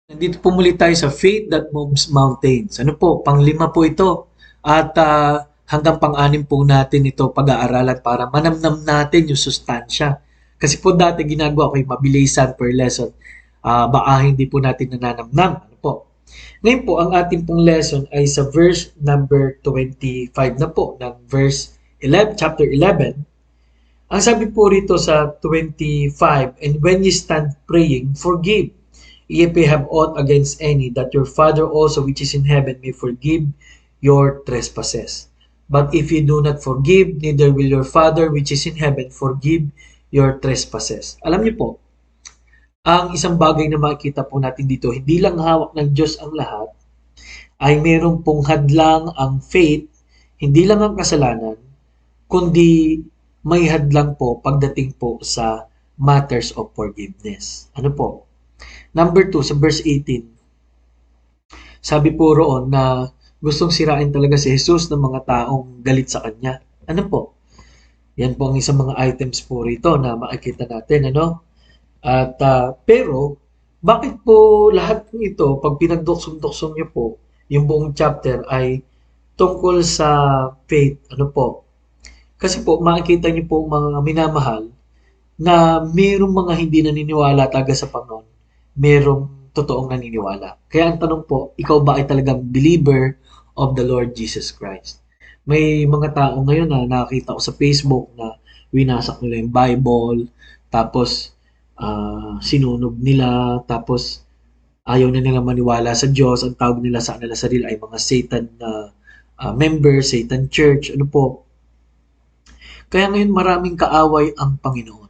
Nandito po muli tayo sa Faith That Moves Mountains. Ano po, pang-5 po ito. At hanggang pang-6 po natin ito pag-aaralan para manamnam natin yung sustansya. Kasi po dati ginagawa ko yung mabilisan per lesson. Baka hindi po natin nananamnam. Ano po? Ngayon po, ang ating pong lesson ay sa verse number 25 na po ng verse 11, chapter 11. Ang sabi po rito sa 25, and when ye stand praying, forgive, if ye have aught against any, that your Father also which is in heaven may forgive your trespasses. But if ye do not forgive, neither will your Father which is in heaven forgive your trespasses. Alam niyo po, ang isang bagay na makikita po natin dito, hindi lang hawak ng Diyos ang lahat, ay meron pong hadlang ang faith, hindi lang ang kasalanan, kundi may hadlang po pagdating po sa matters of forgiveness. Ano po? Number 2, sa verse 18, sabi po roon na gustong sirain talaga si Jesus ng mga taong galit sa kanya. Ano po? Yan po ang isang mga items po rito na makikita natin. Ano? At pero, bakit po lahat ng ito, pag pinagduksong-duksong niyo po, yung buong chapter ay tungkol sa faith, ano po? Kasi po, makikita niyo po mga minamahal na mayroong mga hindi naniniwala talaga sa Panginoon, mayroong totoong naniniwala. Kaya ang tanong po, ikaw ba ay talagang believer of the Lord Jesus Christ? May mga tao ngayon na nakakita ko sa Facebook na winasak nila yung Bible, tapos sinunog nila, tapos ayaw na nila maniwala sa Diyos. Ang tawag nila sa kanila sarili ay mga Satan na member, Satan Church, ano po. Kaya ngayon maraming kaaway ang Panginoon.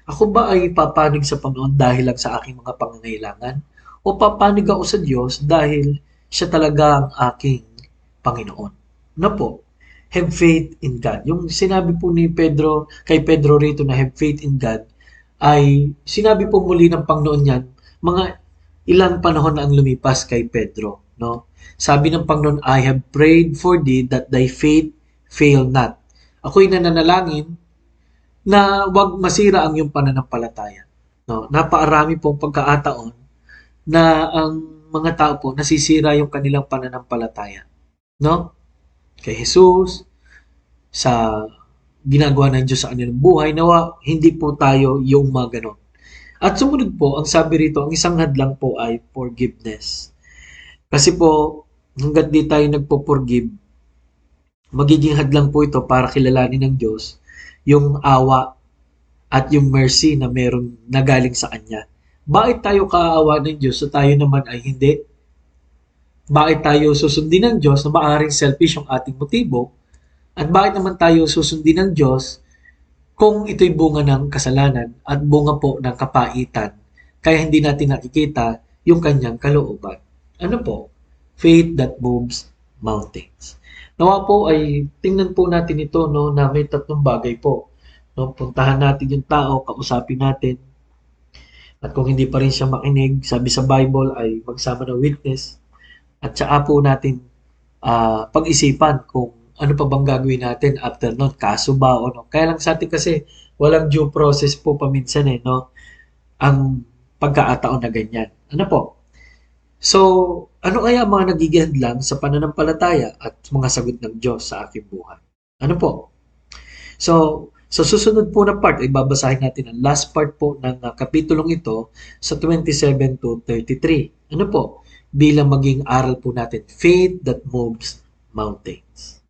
Ako ba ay papanig sa Panginoon dahil lang sa aking mga pangangailangan? O papanig ako sa Diyos dahil siya talaga ang aking Panginoon? Ano po? Have faith in God. Yung sinabi po ni Pedro, kay Pedro rito na have faith in God, ay sinabi po muli ng Panginoon yan, mga ilang panahon na ang lumipas kay Pedro. No? Sabi ng Panginoon, I have prayed for thee that thy faith fail not. Ako'y nananalangin na wag masira ang iyong pananampalataya. No? Napakarami pong pagkaataon na ang mga tao po nasisira yung kanilang pananampalataya. No? Kay Jesus, sa ginagawa ng Diyos sa kanilang buhay, nawa hindi po tayo yung mga ganon. At sumunod po, ang sabi rito, ang isang hadlang po ay forgiveness. Kasi po, hanggat di tayo nagpo-forgive, magiging hadlang po ito para kilalanin ng Diyos yung awa at yung mercy na meron na galing sa Kanya. Bakit tayo kaawa ng Diyos so tayo naman ay hindi? Bakit tayo susundin ng Diyos na maaaring selfish yung ating motibo? At bakit naman tayo susundin ng Diyos kung ito'y bunga ng kasalanan at bunga po ng kapaitan kaya hindi natin nakikita yung kanyang kalooban? Ano po? Faith that moves mountains. Nawa po ay tingnan po natin ito no, na may tatlong bagay po. No, puntahan natin yung tao, kausapin natin. At kung hindi pa rin siya makinig, sabi sa Bible ay magsama ng witness. At saka po natin pag-isipan kung ano pa bang gagawin natin after nun, kaso ba o no. Kaya lang sa atin kasi walang due process po paminsan no, ang pagkakataon na ganyan. Ano po? So, ano kaya ang mga nagiging hadlang sa pananampalataya at mga sagot ng Diyos sa aking buhay? Ano po? So, sa susunod po na part, ay babasahin natin ang last part po ng kapitulong ito sa 27 to 33. Ano po? Bilang maging aral po natin, faith that moves mountains.